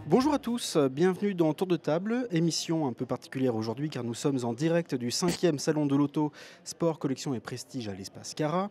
Bonjour à tous, bienvenue dans Tour de table, émission un peu particulière aujourd'hui car nous sommes en direct du 5e salon de l'auto Sport, Collection et Prestige à l'Espace Cara.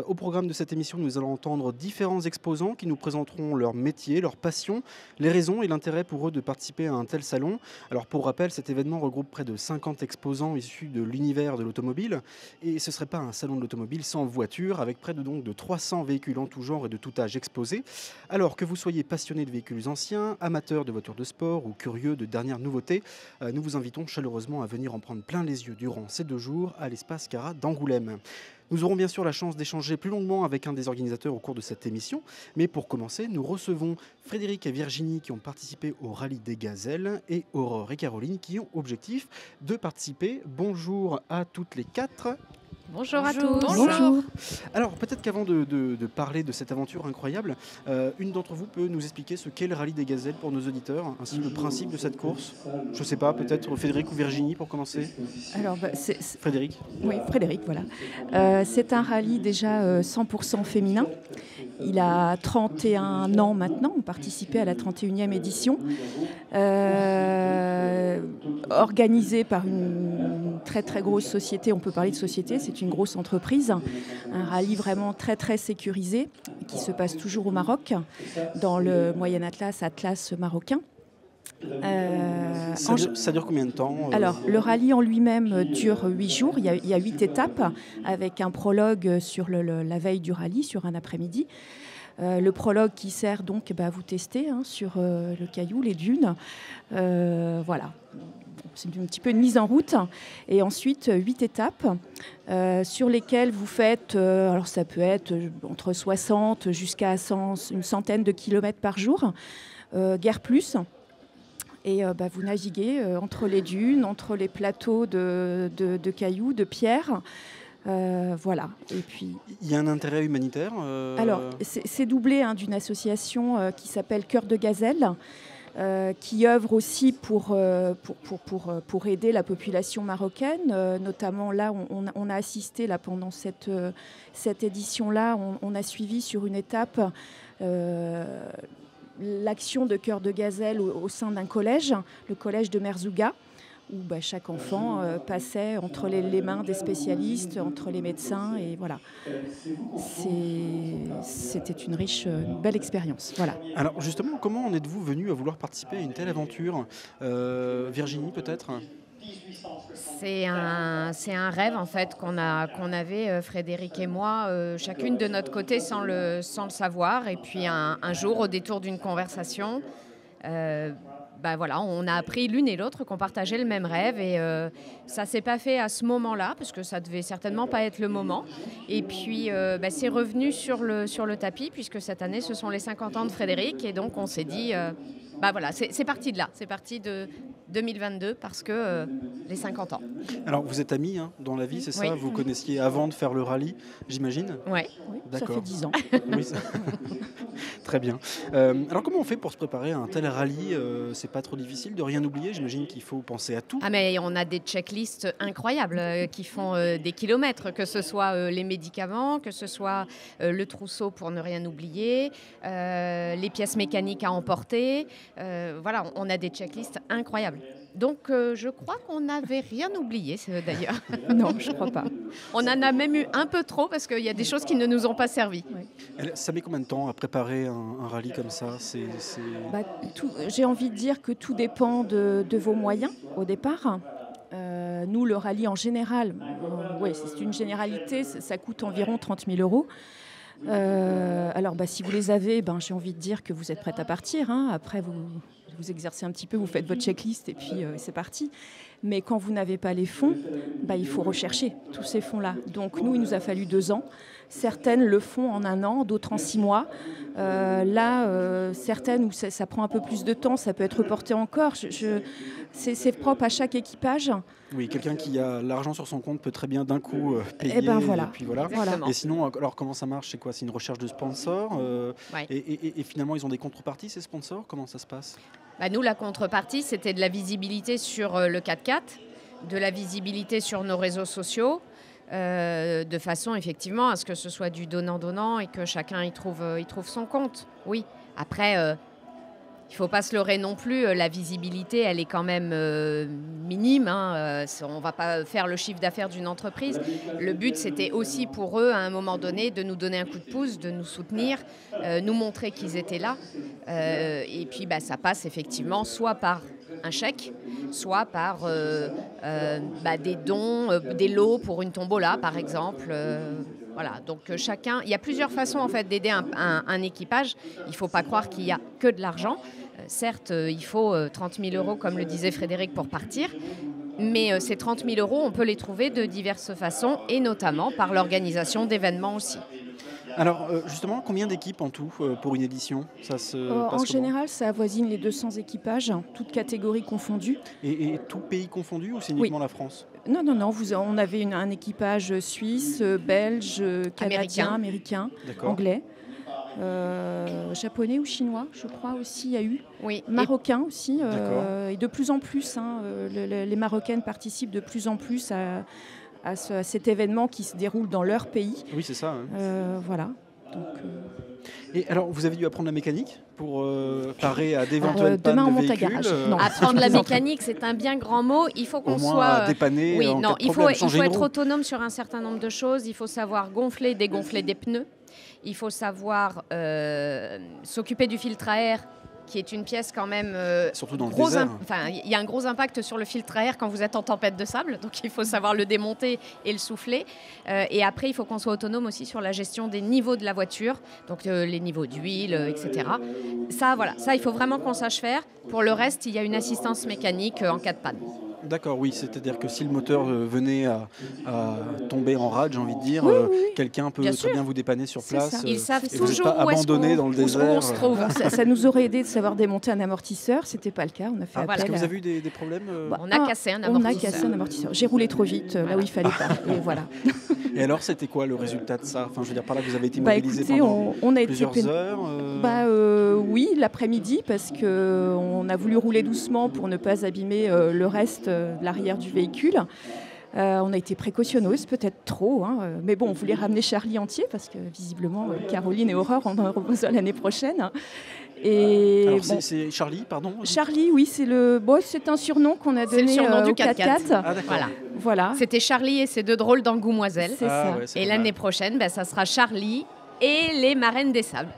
Au programme de cette émission, nous allons entendre différents exposants qui nous présenteront leur métier, leur passion, les raisons et l'intérêt pour eux de participer à un tel salon. Alors pour rappel, cet événement regroupe près de 50 exposants issus de l'univers de l'automobile et ce ne serait pas un salon de l'automobile sans voiture avec près de 300 véhicules en tout genre et de tout âge exposés. Alors que vous soyez passionné de véhicules anciens, amateur de voitures de sport ou curieux de dernières nouveautés, nous vous invitons chaleureusement à venir en prendre plein les yeux durant ces 2 jours à l'Espace Cara d'Angoulême. Nous aurons bien sûr la chance d'échanger plus longuement avec un des organisateurs au cours de cette émission, mais pour commencer, nous recevons Frédéric et Virginie qui ont participé au Rallye des Gazelles et Aurore et Caroline qui ont objectif de participer. Bonjour à toutes les 4. Bonjour à tous. Bonjour. Alors peut-être qu'avant de parler de cette aventure incroyable, une d'entre vous peut nous expliquer ce qu'est le Rallye des Gazelles pour nos auditeurs, ainsi le principe de cette course. Je ne sais pas, peut-être Frédéric ou Virginie pour commencer. Alors, Frédéric. Oui, Frédéric, voilà. C'est un rallye déjà 100% féminin. Il a 31 ans maintenant, on participait à la 31e édition, organisé par une très très grosse société, on peut parler de société, c'est une grosse entreprise, un rallye vraiment très très sécurisé qui se passe toujours au Maroc, dans le Moyen Atlas marocain. Ça dure combien de temps Alors, le rallye en lui-même dure 8 jours. Il y a 8 étapes avec un prologue sur la veille du rallye, sur un après-midi. Le prologue qui sert donc à vous tester sur le caillou, les dunes. Voilà. C'est un petit peu une mise en route. Et ensuite, 8 étapes sur lesquelles vous faites, alors ça peut être entre 60 jusqu'à une centaine de kilomètres par jour, guère plus. Et vous naviguez entre les dunes, entre les plateaux de cailloux, de pierres. Voilà. Et puis, il y a un intérêt humanitaire Alors, c'est doublé d'une association qui s'appelle Cœur de Gazelle, qui œuvre aussi pour aider la population marocaine. Notamment là, on a assisté là, pendant cette édition-là, on a suivi sur une étape l'action de Cœur de Gazelle au sein d'un collège, le collège de Merzouga, où chaque enfant passait entre les mains des spécialistes, entre les médecins, et voilà. C'était une belle expérience. Voilà. Alors justement, comment en êtes-vous venu à vouloir participer à une telle aventure Virginie, peut-être ? C'est un rêve en fait qu'on avait Frédéric et moi, chacune de notre côté sans le savoir. Et puis un jour, au détour d'une conversation, voilà, on a appris l'une et l'autre qu'on partageait le même rêve. Et ça s'est pas fait à ce moment-là parce que ça devait certainement pas être le moment. Et puis c'est revenu sur le tapis puisque cette année ce sont les 50 ans de Frédéric. Et donc on s'est dit voilà, c'est parti de là, c'est parti de 2022 parce que les 50 ans. Alors vous êtes amis dans la vie, c'est ça ? Oui. Vous connaissiez avant de faire le rallye, j'imagine ? Ouais. Oui, D'accord. Ça fait 10 ans. Oui, très bien. Alors comment on fait pour se préparer à un tel rallye ? C'est pas trop difficile de rien oublier ? J'imagine qu'il faut penser à tout. Ah mais on a des checklists incroyables qui font des kilomètres, que ce soit les médicaments, que ce soit le trousseau pour ne rien oublier, les pièces mécaniques à emporter. Voilà, on a des checklists incroyables. Donc je crois qu'on n'avait rien oublié d'ailleurs. Non, je crois pas. On en a même eu un peu trop parce qu'il y a des choses qui ne nous ont pas servi. Oui. Ça met combien de temps à préparer un rallye comme ça ? J'ai envie de dire que tout dépend de vos moyens au départ. Nous, le rallye en général, c'est une généralité, ça coûte environ 30 000 euros. Alors, si vous les avez, j'ai envie de dire que vous êtes prête à partir. Après, vous exercez un petit peu, vous faites votre checklist et puis c'est parti. Mais quand vous n'avez pas les fonds, il faut rechercher tous ces fonds-là. Donc nous, il nous a fallu 2 ans. Certaines le font en 1 an, d'autres en 6 mois. Certaines où ça prend un peu plus de temps, ça peut être reporté encore. C'est propre à chaque équipage. Oui, quelqu'un qui a l'argent sur son compte peut très bien d'un coup payer. Voilà. Et puis voilà. Exactement. Et sinon, alors comment ça marche ? C'est quoi ? C'est une recherche de sponsors Ouais. et finalement, ils ont des contreparties, ces sponsors ? Comment ça se passe ? Nous, la contrepartie, c'était de la visibilité sur le 4x4, de la visibilité sur nos réseaux sociaux, de façon effectivement à ce que ce soit du donnant-donnant et que chacun y trouve son compte. Oui. Après, Il ne faut pas se leurrer non plus, la visibilité, elle est quand même minime. On ne va pas faire le chiffre d'affaires d'une entreprise. Le but, c'était aussi pour eux, à un moment donné, de nous donner un coup de pouce, de nous soutenir, nous montrer qu'ils étaient là. Et puis, ça passe effectivement soit par un chèque, soit par des dons, des lots pour une tombola, par exemple. Voilà, donc chacun, il y a plusieurs façons en fait d'aider un équipage. Il ne faut pas croire qu'il n'y a que de l'argent. Certes, il faut 30 000 €, comme le disait Frédéric, pour partir. Mais ces 30 000 €, on peut les trouver de diverses façons, et notamment par l'organisation d'événements aussi. Alors justement, combien d'équipes en tout pour une édition? En général, ça avoisine les 200 équipages, toutes catégories confondues. Et tout pays confondu, ou c'est uniquement la France? Non. On avait un équipage suisse, belge, canadien, américain, anglais. Japonais ou chinois, je crois aussi, il y a eu. Oui. Marocains aussi. Et de plus en plus, les Marocaines participent de plus en plus à cet événement qui se déroule dans leur pays. Oui, c'est ça. Hein. Voilà. Donc, Et alors, vous avez dû apprendre la mécanique pour parer à d'éventuelles pannes demain, de on monte à véhicules garage. Non. Apprendre la mécanique, c'est un bien grand mot. Il faut qu'on Au moins soit dépanner. Oui, en non, cas de il problème, faut changer une être roue. autonome sur un certain nombre de choses. Il faut savoir gonfler, dégonfler des pneus. Il faut savoir s'occuper du filtre à air, qui est une pièce quand même surtout dans le désert. Il y a un gros impact sur le filtre à air quand vous êtes en tempête de sable, donc il faut savoir le démonter et le souffler. Et après, il faut qu'on soit autonome aussi sur la gestion des niveaux de la voiture, donc les niveaux d'huile, etc. Ça, il faut vraiment qu'on sache faire. Pour le reste, il y a une assistance mécanique en cas de panne. D'accord, oui, c'est-à-dire que si le moteur venait à tomber en rade, j'ai envie de dire, quelqu'un peut très bien vous dépanner sur place. Ça. Ils savent et vous n'êtes toujours pas où est-ce abandonné dans le désert. on se trouve. ça nous aurait aidé de savoir démonter un amortisseur. C'était pas le cas. On a fait Est-ce appel que vous avez eu des problèmes On a cassé un amortisseur. On a cassé un amortisseur. J'ai roulé trop vite là où il fallait pas. Et voilà. Et alors, c'était quoi le résultat de ça? Enfin, je veux dire, par là, vous avez été mobilisé écoutez, pendant on a plusieurs été heures Oui, l'après-midi, parce qu'on a voulu rouler doucement pour ne pas abîmer le reste de l'arrière du véhicule. On a été précautionneuse, peut-être trop, mais bon, on voulait ramener Charlie entier, parce que visiblement, Caroline et Aurore en auront besoin l'année prochaine. Et alors, c'est Charlie, pardon? Charlie, oui, c'est un surnom qu'on a donné du au 4x4. Ah, d'accord. Voilà. C'était Charlie et ses deux drôles d'angoumoiselles. C'est ça. Ouais, et l'année prochaine, ça sera Charlie et les marraines des sables.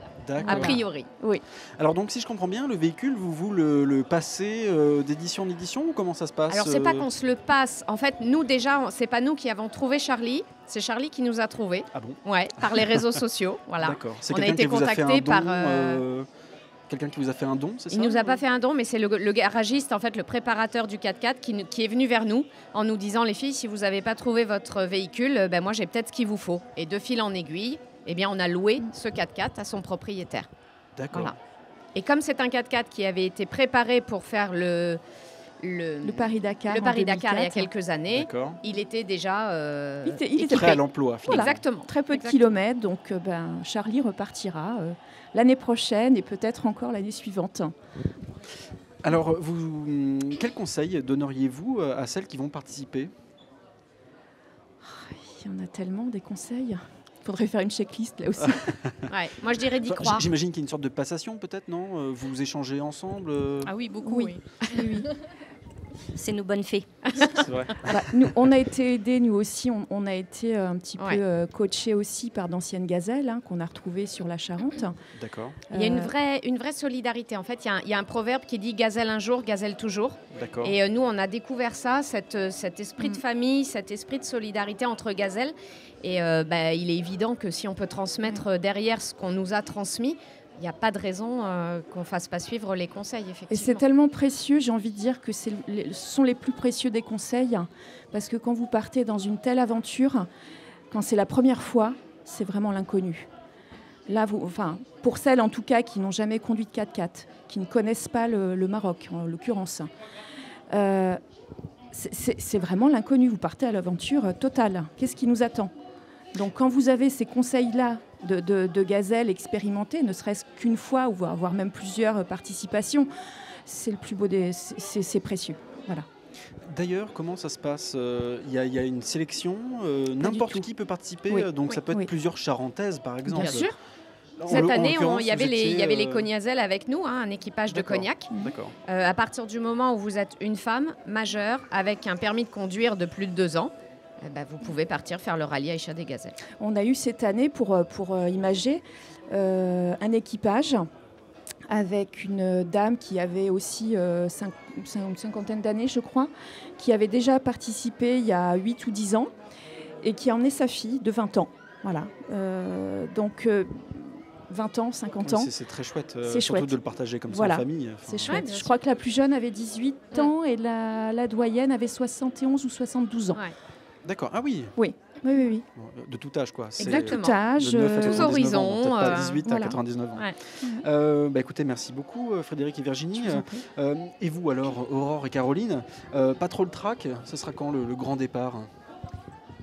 A priori. Oui. Alors donc, si je comprends bien, le véhicule, vous le passez d'édition en édition, ou comment ça se passe? Alors, c'est pas qu'on se le passe. En fait, nous, déjà, c'est pas nous qui avons trouvé Charlie. C'est Charlie qui nous a trouvés. Ah bon? Ouais, par les réseaux sociaux. Voilà. D'accord. C'est On a quelqu'un été qui vous a fait un contacté don, par... quelqu'un qui vous a fait un don, c'est ça? Il nous a pas fait un don, mais c'est le garagiste, en fait, le préparateur du 4x4 qui est venu vers nous en nous disant, les filles, si vous n'avez pas trouvé votre véhicule, moi, j'ai peut-être ce qu'il vous faut. Et de fil en aiguille, on a loué ce 4x4 à son propriétaire. D'accord. Voilà. Et comme c'est un 4x4 qui avait été préparé pour faire le Paris-Dakar il y a quelques années, D'accord. il était déjà il était prêt à l'emploi, finalement. Exactement. Très peu de kilomètres, donc Charlie repartira l'année prochaine et peut-être encore l'année suivante. Alors, quel conseil donneriez-vous à celles qui vont participer? Il y en a tellement des conseils. Il faudrait faire une checklist là aussi. Ouais, moi, je dirais d'y croire. J'imagine qu'il y a une sorte de passation, peut-être, non? Vous échangez ensemble Ah oui, beaucoup, oui. C'est nos bonnes fées. C'est vrai. Nous, on a été aidés, nous aussi, on a été un petit peu coachés aussi par d'anciennes gazelles qu'on a retrouvées sur la Charente. D'accord. Il y a une vraie solidarité. En fait, il y a un proverbe qui dit « gazelle un jour, gazelle toujours ». D'accord. Et nous, on a découvert ça, cet esprit de famille, cet esprit de solidarité entre gazelles. Et il est évident que si on peut transmettre derrière ce qu'on nous a transmis, il n'y a pas de raison qu'on ne fasse pas suivre les conseils, effectivement. Et c'est tellement précieux, j'ai envie de dire que ce sont les plus précieux des conseils, parce que quand vous partez dans une telle aventure, quand c'est la première fois, c'est vraiment l'inconnu. Là, pour celles en tout cas qui n'ont jamais conduit de 4x4, qui ne connaissent pas le Maroc en l'occurrence, c'est vraiment l'inconnu. Vous partez à l'aventure totale. Qu'est-ce qui nous attend? Donc quand vous avez ces conseils-là de gazelles expérimentées, ne serait-ce qu'une fois, ou voire même plusieurs participations, c'est le plus beau c'est précieux. Voilà. D'ailleurs, comment ça se passe? Il y a une sélection, n'importe qui peut participer, donc ça peut être plusieurs Charentaises, par exemple. Bien sûr. Cette année, il y avait les les Cognazelles avec nous, un équipage de cognac. D'accord. À partir du moment où vous êtes une femme majeure avec un permis de conduire de plus de 2 ans, vous pouvez partir faire le rallye Aïcha des Gazelles. On a eu cette année, pour imager, un équipage avec une dame qui avait aussi une cinquantaine d'années, je crois, qui avait déjà participé il y a 8 ou 10 ans et qui a emmené sa fille de 20 ans. Voilà. 20 ans, 50 ans. C'est très chouette, C'est surtout chouette. de le partager comme ça Voilà. en famille. C'est chouette. bien Je sûr. crois que la plus jeune avait 18 ans et la doyenne avait 71 ou 72 ans. Ouais. D'accord. Ah oui, Oui. de tout âge, quoi. C'est Exactement. Tout âge. de 9 à Tous 99 ans, horizons, peut-être pas 18 voilà. à 99 ans. Ouais. Écoutez, merci beaucoup Frédéric et Virginie. Je vous en prie. Et vous alors, Aurore et Caroline, pas trop le track, ce sera quand le grand départ?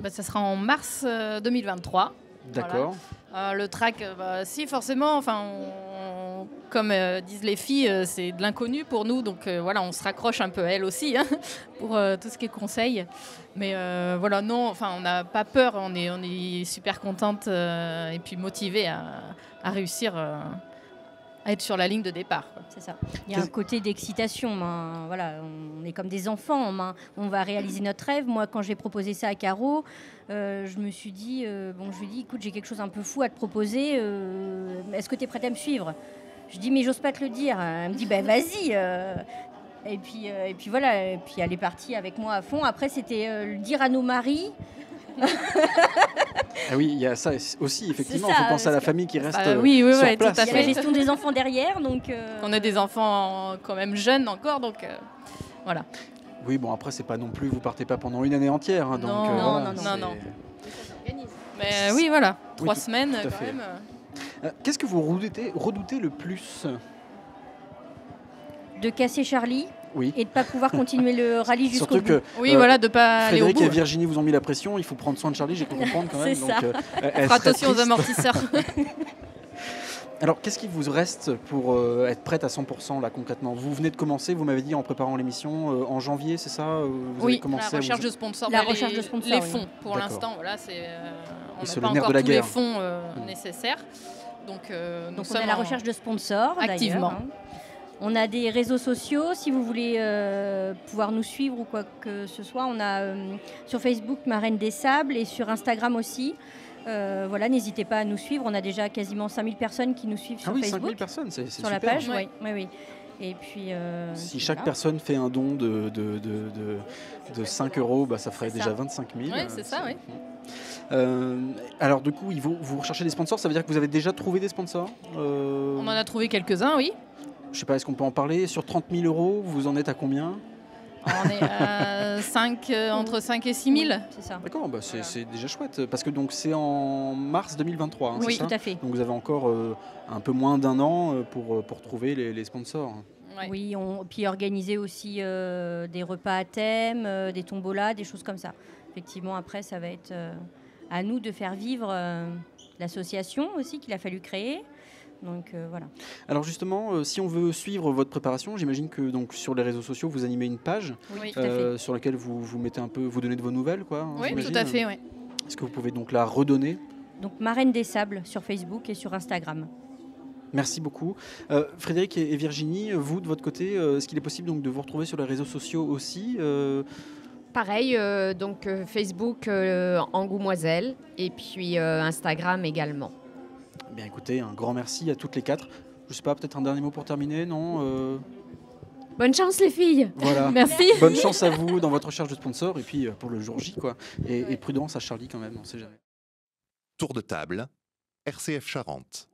Ça sera en mars 2023. D'accord. Le track, si forcément, comme disent les filles, c'est de l'inconnu pour nous, donc on se raccroche un peu à elles aussi pour tout ce qui est conseil. Mais non, on n'a pas peur, on est super contente et puis motivée à réussir à être sur la ligne de départ, quoi. C'est ça. Il y a un côté d'excitation. On est comme des enfants. On va réaliser notre rêve. Moi, quand j'ai proposé ça à Caro, je me suis dit, je lui ai dit, écoute, j'ai quelque chose un peu fou à te proposer. Est-ce que tu es prête à me suivre? Je dis, mais j'ose pas te le dire. Elle me dit, vas-y. Et puis voilà. Et puis elle est partie avec moi à fond. Après, c'était le dire à nos maris. Ah oui, il y a ça aussi, effectivement. C'est Il ça, faut penser à la parce que- famille qui reste oui, sur tout place. à Il y a la fait. gestion des enfants derrière. Donc, On a des enfants quand même jeunes encore, donc voilà. Oui, bon, après, c'est pas non plus, vous partez pas pendant une année entière. Donc, Non, voilà, non, c'est- non. Mais oui, voilà, Oui, 3 tout semaines à quand fait. même. Qu'est-ce que vous redoutez le plus? de casser Charlie Oui. et de ne pas pouvoir continuer le rallye jusqu'au Surtout bout. que Oui, voilà, de pas aller au Frédéric bout. et Virginie vous ont mis la pression, il faut prendre soin de Charlie, j'ai pu comprendre quand même. C'est donc, ça. elle Fera serait attention aux triste. amortisseurs. Alors, qu'est-ce qui vous reste pour être prête à 100% là concrètement? Vous venez de commencer, vous m'avez dit en préparant l'émission en janvier, c'est ça? Vous avez Oui, commencé la à recherche vous- de sponsors. La les- recherche de sponsors, Les oui. fonds, pour D'accord. l'instant, voilà, c'est on c'est n'a le pas nerf encore de la tous les guerre. fonds nécessaires. Donc, nous Donc on sommes est à la en- recherche de sponsors. d'ailleurs, Activement. hein. On a des réseaux sociaux, si vous voulez pouvoir nous suivre ou quoi que ce soit. On a sur Facebook Marraine des Sables et sur Instagram aussi. N'hésitez pas à nous suivre. On a déjà quasiment 5000 personnes qui nous suivent Ah sur oui, Facebook, 5000 personnes, c'est sur la super. page. Ouais. Oui. Et puis, Si chaque voilà. personne fait un don de 5 euros, ça ferait C'est déjà ça. 25 000. Ouais, c'est ça, oui. Alors du coup, vous recherchez des sponsors, ça veut dire que vous avez déjà trouvé des sponsors? On en a trouvé quelques-uns, oui. Je sais pas, est-ce qu'on peut en parler? Sur 30 000 euros, vous en êtes à combien? On est à entre 5 et 6 000. C'est ça. D'accord, c'est déjà chouette, parce que donc c'est en mars 2023, hein, Oui, c'est ça? tout à fait. Donc vous avez encore un peu moins d'un an pour trouver les sponsors. Ouais. Oui, puis organiser aussi des repas à thème, des tombolas, des choses comme ça. Effectivement, après, ça va être à nous de faire vivre l'association aussi qu'il a fallu créer. Donc voilà. Alors justement, si on veut suivre votre préparation, j'imagine que donc sur les réseaux sociaux, vous animez une page Oui, tout à fait. sur laquelle vous mettez un peu, vous donnez de vos nouvelles, quoi. hein, Oui, j'imagine. tout à fait, oui. Est-ce que vous pouvez donc la redonner? Donc Marraine des Sables sur Facebook et sur Instagram. Merci beaucoup. Frédéric et Virginie, vous de votre côté, est-ce qu'il est possible donc de vous retrouver sur les réseaux sociaux aussi? Pareil, Facebook Angoumoiselle et puis Instagram également. Bien écoutez, un grand merci à toutes les quatre. Je sais pas, peut-être un dernier mot pour terminer, non? Bonne chance les filles. Voilà. Merci. Bonne chance à vous dans votre recherche de sponsors et puis pour le jour J, quoi. Et prudence à Charlie quand même, on sait jamais. Tour de table, RCF Charente.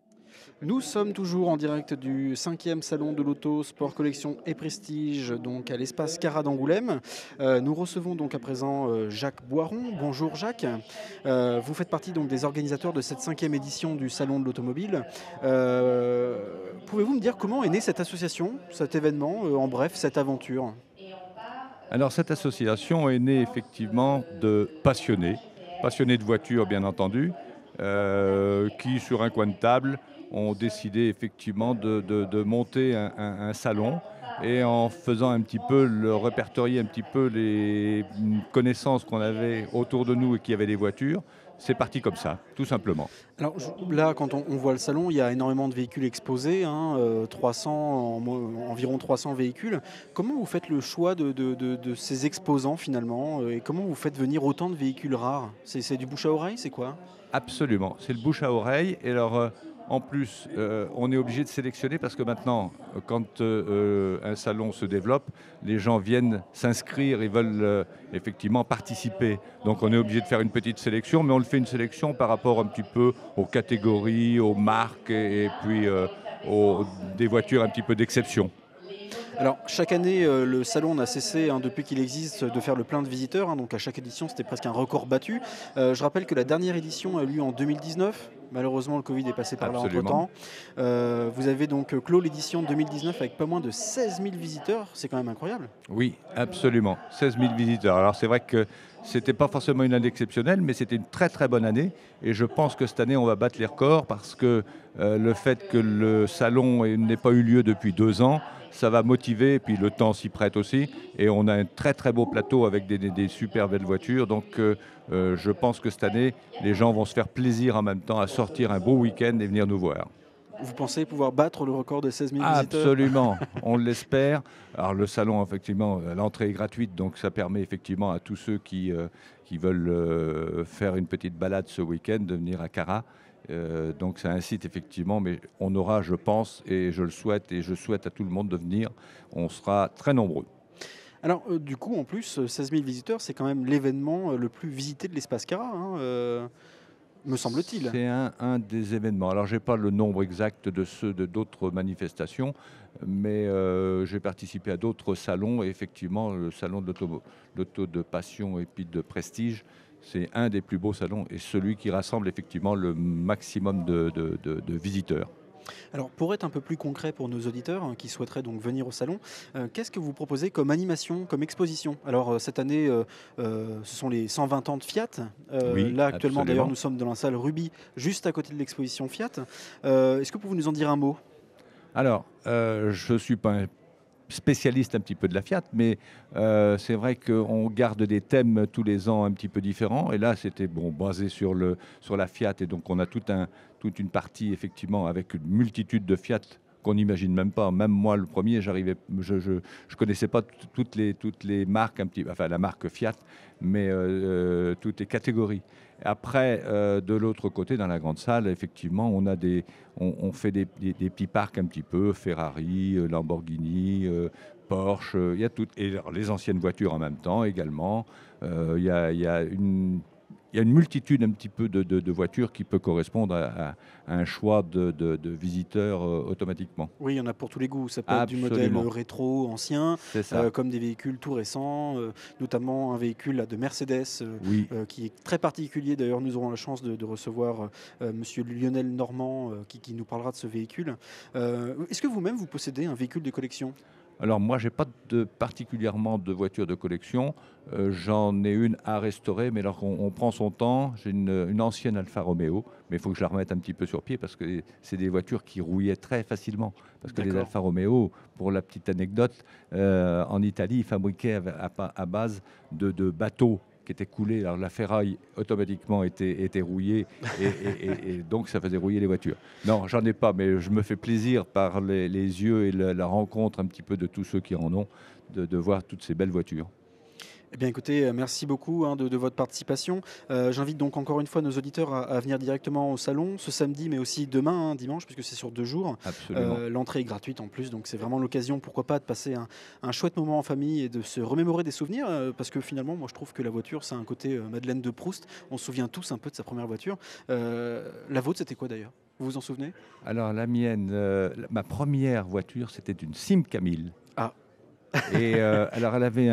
Nous sommes toujours en direct du 5e salon de l'auto, sport, collection et prestige, donc à l'espace Cara d'Angoulême. Nous recevons donc à présent Jacques Boiron. Bonjour Jacques. Vous faites partie donc des organisateurs de cette 5e édition du salon de l'automobile. Pouvez-vous me dire comment est née cette association, cet événement, en bref, cette aventure? Alors cette association est née effectivement de passionnés de voitures bien entendu, qui sur un coin de table ont décidé effectivement de monter un salon et en faisant un petit peu, répertorier un petit peu les connaissances qu'on avait autour de nous et qui avaient des voitures. C'est parti comme ça, tout simplement. Alors là, quand on voit le salon, il y a énormément de véhicules exposés, hein, 300, environ 300 véhicules. Comment vous faites le choix de ces exposants finalement et comment vous faites venir autant de véhicules rares? C'est du bouche à oreille, c'est quoi? Absolument, c'est le bouche à oreille. Et alors, en plus, on est obligé de sélectionner parce que maintenant, quand un salon se développe, les gens viennent s'inscrire et veulent effectivement participer. Donc on est obligé de faire une petite sélection, mais on le fait une sélection par rapport un petit peu aux catégories, aux marques et puis des voitures un petit peu d'exception. Alors, chaque année, le salon n'a cessé, hein, depuis qu'il existe, de faire le plein de visiteurs. Hein, donc, à chaque édition, c'était presque un record battu. Je rappelle que la dernière édition a eu lieu en 2019. Malheureusement, le Covid est passé par là entre-temps. Vous avez donc clos l'édition 2019 avec pas moins de 16 000 visiteurs. C'est quand même incroyable. Oui, absolument. 16 000 visiteurs. Alors, c'est vrai que ce n'était pas forcément une année exceptionnelle, mais c'était une très très bonne année. Et je pense que cette année, on va battre les records parce que le fait que le salon n'ait pas eu lieu depuis 2 ans, ça va motiver, et puis le temps s'y prête aussi. Et on a un très très beau plateau avec des super belles voitures. Donc je pense que cette année, les gens vont se faire plaisir en même temps à sortir un beau week-end et venir nous voir. Vous pensez pouvoir battre le record de 16 000 visiteurs? Absolument, on l'espère. Alors le salon, effectivement, l'entrée est gratuite, donc ça permet effectivement à tous ceux qui veulent faire une petite balade ce week-end de venir à Cara. Donc ça incite effectivement, mais on aura, je pense, et je le souhaite, et je souhaite à tout le monde de venir, on sera très nombreux. Alors, du coup, en plus, 16 000 visiteurs, c'est quand même l'événement le plus visité de l'espace Cara, hein, me semble-t-il. C'est un des événements. Alors, je n'ai pas le nombre exact de ceux d'autres manifestations, mais j'ai participé à d'autres salons, et effectivement, le salon de l'auto de passion et puis de prestige, c'est un des plus beaux salons et celui qui rassemble effectivement le maximum de visiteurs. Alors, pour être un peu plus concret pour nos auditeurs, hein, qui souhaiteraient donc venir au salon, qu'est-ce que vous proposez comme animation, comme exposition? Alors, cette année, ce sont les 120 ans de Fiat. Oui, là, actuellement, absolument. d'ailleurs, nous sommes dans la salle Ruby, juste à côté de l'exposition Fiat. Est-ce que vous pouvez nous en dire un mot? Alors, je ne suis pas un spécialiste un petit peu de la Fiat, mais c'est vrai qu'on garde des thèmes tous les ans un petit peu différents. Et là, c'était basé sur la Fiat. Et donc, on a toute une partie, effectivement, avec une multitude de Fiat qu'on n'imagine même pas. Même moi, le premier, je connaissais pas toutes les marques, enfin la marque Fiat, mais toutes les catégories. Après, de l'autre côté, dans la grande salle, effectivement, on fait des petits parcs un petit peu, Ferrari, Lamborghini, Porsche, il y a toutes, et les anciennes voitures en même temps également. Il y a une multitude un petit peu de voitures qui peut correspondre à un choix de visiteurs automatiquement. Oui, il y en a pour tous les goûts. Ça peut être du modèle rétro, ancien, comme des véhicules tout récents, notamment un véhicule là, de Mercedes qui est très particulier. D'ailleurs, nous aurons la chance de recevoir monsieur Lionel Normand qui nous parlera de ce véhicule. Est-ce que vous-même, vous possédez un véhicule de collection ? Alors moi, je n'ai pas particulièrement de voiture de collection. J'en ai une à restaurer, mais alors on prend son temps. J'ai une ancienne Alfa Romeo, mais il faut que je la remette un petit peu sur pied parce que c'est des voitures qui rouillaient très facilement. Parce que les Alfa Romeo, pour la petite anecdote, en Italie, ils fabriquaient à base de bateaux qui était coulé. Alors la ferraille automatiquement était rouillée et donc ça faisait rouiller les voitures. Non, j'en ai pas, mais je me fais plaisir par les yeux et la rencontre un petit peu de tous ceux qui en ont, de voir toutes ces belles voitures. Eh bien écoutez, merci beaucoup de votre participation. J'invite donc encore une fois nos auditeurs à venir directement au salon ce samedi, mais aussi demain, dimanche, puisque c'est sur 2 jours. L'entrée est gratuite en plus, donc c'est vraiment l'occasion, pourquoi pas, de passer un chouette moment en famille et de se remémorer des souvenirs, parce que finalement, moi je trouve que la voiture, c'est un côté Madeleine de Proust. On se souvient tous un peu de sa première voiture. La vôtre, c'était quoi d'ailleurs? Vous vous en souvenez? Alors la mienne, ma première voiture, c'était une Simca 1000. Ah. Et alors elle avait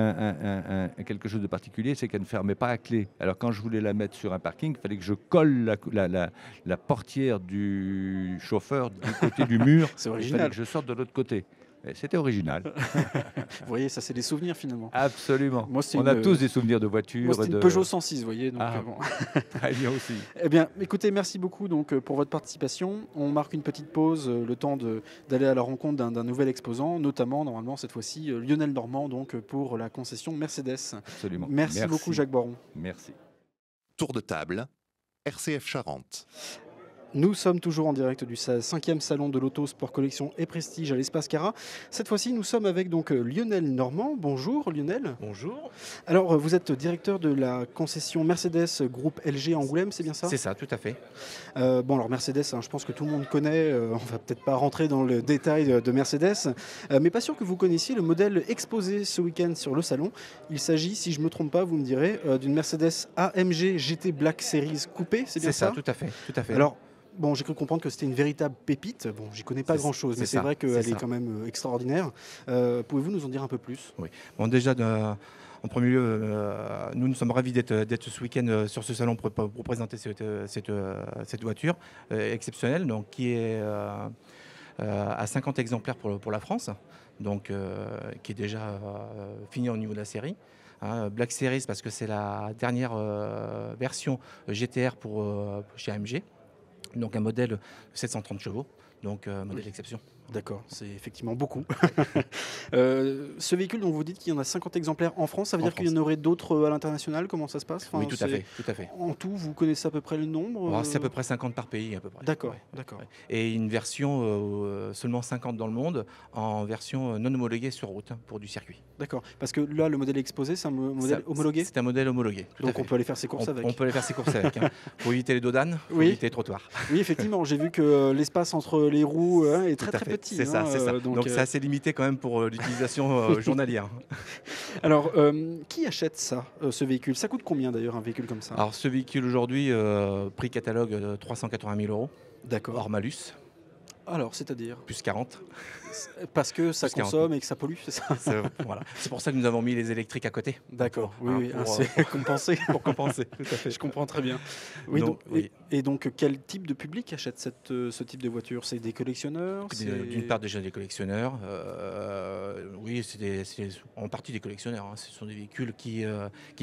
quelque chose de particulier, c'est qu'elle ne fermait pas à clé. Alors quand je voulais la mettre sur un parking, il fallait que je colle la portière du chauffeur du côté du mur. C'est original. Il fallait que je sorte de l'autre côté. Et c'était original. Vous voyez, ça c'est des souvenirs finalement. Absolument. Moi, c'est On a tous des souvenirs de voitures. Moi, c'était une Peugeot 106, vous voyez. Donc, bon. Très bien aussi. Eh bien, écoutez, merci beaucoup donc, pour votre participation. On marque une petite pause, le temps d'aller à la rencontre d'un nouvel exposant, notamment, normalement, cette fois-ci, Lionel Normand, donc, pour la concession Mercedes. Absolument. Merci beaucoup, Jacques Boiron. Merci. Tour de table, RCF Charente. Nous sommes toujours en direct du 5e salon de l'auto, sport, collection et prestige à l'Espace Cara. Cette fois-ci, nous sommes avec donc Lionel Normand. Bonjour Lionel. Bonjour. Alors, vous êtes directeur de la concession Mercedes groupe LG Angoulême, c'est bien ça? C'est ça, tout à fait. Bon, alors Mercedes, hein, je pense que tout le monde connaît. On va peut-être pas rentrer dans le détail de Mercedes, mais pas sûr que vous connaissiez le modèle exposé ce week-end sur le salon. Il s'agit, si je me trompe pas, vous me direz, d'une Mercedes AMG GT Black Series coupé, c'est bien ça? C'est ça, tout à fait, tout à fait. Alors, bon, j'ai cru comprendre que c'était une véritable pépite. Bon, j'y connais pas grand-chose, mais c'est vrai qu'elle est quand même extraordinaire. Pouvez-vous nous en dire un peu plus? Oui. Bon, déjà, en premier lieu, nous sommes ravis d'être ce week-end sur ce salon pour présenter cette voiture exceptionnelle, donc, qui est à 50 exemplaires pour la France, donc, qui est déjà finie au niveau de la série. Black Series parce que c'est la dernière version GTR chez AMG. Donc un modèle de 730 chevaux, donc modèle d'exception. D'accord, c'est effectivement beaucoup. Ce véhicule dont vous dites qu'il y en a 50 exemplaires en France, ça veut dire qu'il y en aurait d'autres à l'international? Comment ça se passe? Oui, tout à fait. En tout, vous connaissez à peu près le nombre? C'est à peu près 50 par pays, à peu près. D'accord, ouais. d'accord. Et une version, seulement 50 dans le monde, en version non homologuée sur route, pour du circuit. D'accord, parce que là, le modèle exposé, c'est un modèle homologué? C'est un modèle homologué. Donc on peut aller faire ses courses avec? On peut aller faire ses courses avec. Pour éviter les dodanes, pour éviter les trottoirs. Oui, effectivement, j'ai vu que l'espace entre les roues est très très petit. C'est ça, c'est ça. Donc c'est assez limité quand même pour l'utilisation journalière. Alors, qui achète ça, ce véhicule? Ça coûte combien d'ailleurs un véhicule comme ça? Alors ce véhicule aujourd'hui, prix catalogue 380 000 €. D'accord. Hors malus. Alors, c'est-à-dire? Plus 40. Parce que ça Plus consomme et que ça pollue, c'est ça? Voilà. C'est pour ça que nous avons mis les électriques à côté. D'accord, oui, c'est compensé. Pour compenser, tout à fait. Je comprends très bien. Oui, donc, oui. Et donc, quel type de public achète ce type de voiture? C'est des collectionneurs? D'une part, déjà des collectionneurs. Oui, c'est en partie des collectionneurs. Hein. Ce sont des véhicules qui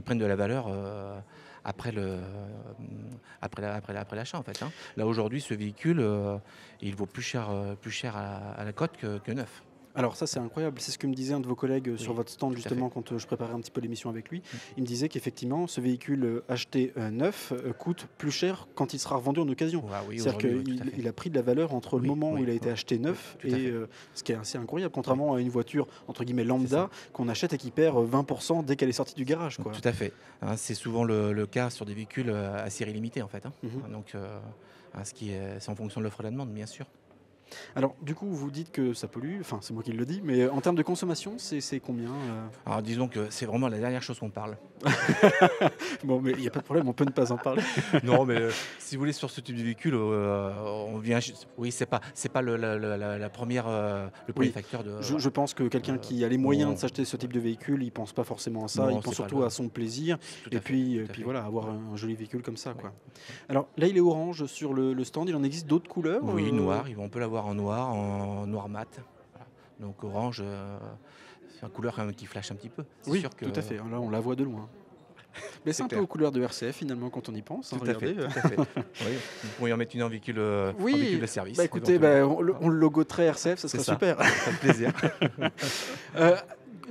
prennent de la valeur après l'achat en fait. Hein. Là aujourd'hui, ce véhicule, il vaut plus cher à la cote que neuf. Alors ça c'est incroyable, c'est ce que me disait un de vos collègues sur votre stand justement quand je préparais un petit peu l'émission avec lui. Il me disait qu'effectivement ce véhicule acheté neuf coûte plus cher quand il sera revendu en occasion. Oui, c'est-à-dire qu'il a pris de la valeur entre le moment où il a été acheté neuf et ce qui est assez incroyable, contrairement à une voiture entre guillemets lambda qu'on achète et qui perd 20% dès qu'elle est sortie du garage. Quoi. Tout à fait. Hein, c'est souvent le cas sur des véhicules à série limitée en fait. Hein. Donc c'est en fonction de l'offre et de la demande bien sûr. Alors, du coup, vous dites que ça pollue, enfin, c'est moi qui le dis, mais en termes de consommation, c'est combien Alors, disons que c'est vraiment la dernière chose qu'on parle. Bon, mais il n'y a pas de problème, on peut ne pas en parler. Non, mais si vous voulez, sur ce type de véhicule, on vient. Oui, c'est pas la première, le premier facteur de. Je pense que quelqu'un qui a les moyens de s'acheter ce type de véhicule, il pense pas forcément à ça, il pense surtout à son plaisir, et puis voilà, avoir un joli véhicule comme ça, quoi. Alors, là, il est orange sur le stand, il en existe d'autres couleurs? Oui, noir, on peut l'avoir en noir, en noir mat. Voilà. Donc orange, c'est une couleur quand même qui flash un petit peu. Oui, sûr tout à fait. Là, on la voit de loin. Mais c'est un peu aux couleurs de RCF finalement quand on y pense. Tout à fait. Oui, vous pourriez en mettre une en véhicule de service. Bah, écoutez, on le logoterait RCF, ça serait super. Ça fait plaisir.